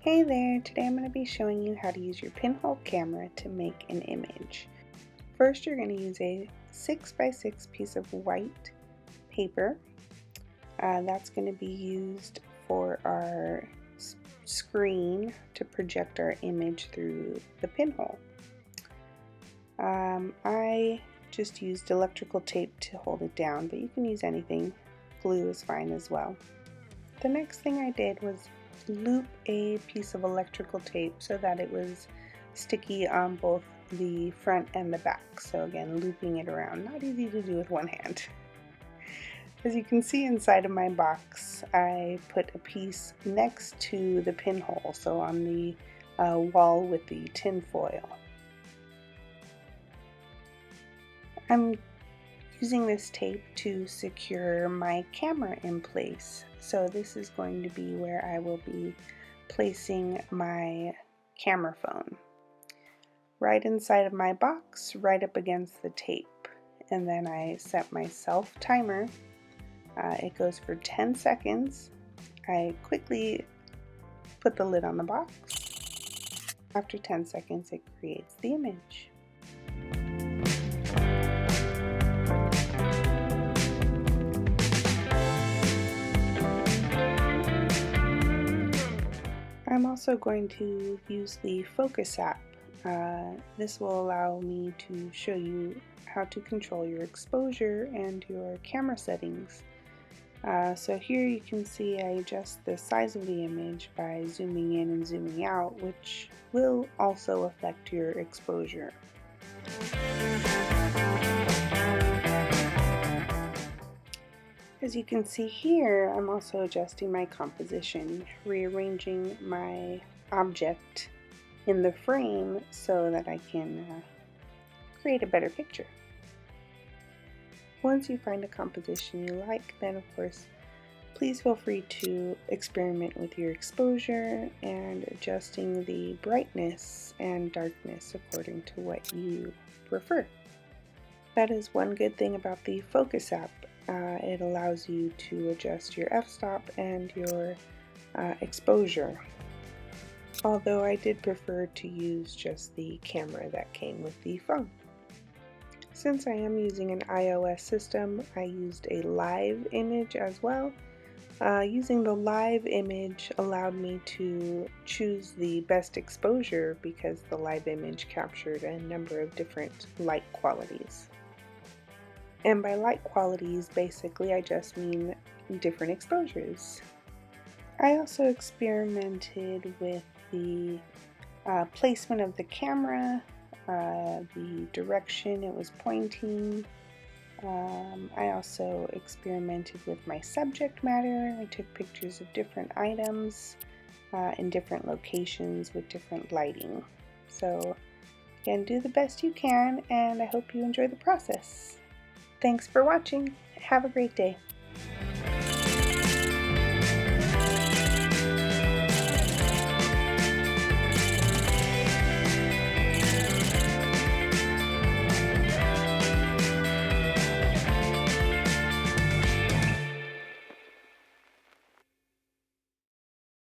Hey there, today I'm going to be showing you how to use your pinhole camera to make an image. First, you're going to use a 6x6 piece of white paper. That's going to be used for our screen to project our image through the pinhole. I just used electrical tape to hold it down, but you can use anything. Glue is fine as well. The next thing I did was loop a piece of electrical tape so that it was sticky on both the front and the back. So again, looping it around, not easy to do with one hand. As you can see inside of my box, I put a piece next to the pinhole, so on the wall with the tin foil. I'm using this tape to secure my camera in place. So this is going to be where I will be placing my camera phone. Right inside of my box, right up against the tape. And then I set my self timer. It goes for 10 seconds. I quickly put the lid on the box. After 10 seconds, it creates the image. I'm also going to use the FOCOS app. This will allow me to show you how to control your exposure and your camera settings. So here you can see I adjust the size of the image by zooming in and zooming out, which will also affect your exposure. As you can see here, I'm also adjusting my composition, rearranging my object in the frame so that I can create a better picture. Once you find a composition you like, then of course, please feel free to experiment with your exposure and adjusting the brightness and darkness according to what you prefer. That is one good thing about the FOCOS app. It allows you to adjust your f-stop and your exposure. Although I did prefer to use just the camera that came with the phone. Since I am using an iOS system, I used a live image as well. Using the live image allowed me to choose the best exposure because the live image captured a number of different light qualities. And by light qualities, basically I just mean different exposures. I also experimented with the placement of the camera, the direction it was pointing. I also experimented with my subject matter. I took pictures of different items in different locations with different lighting. So again, do the best you can, and I hope you enjoy the process. Thanks for watching. Have a great day.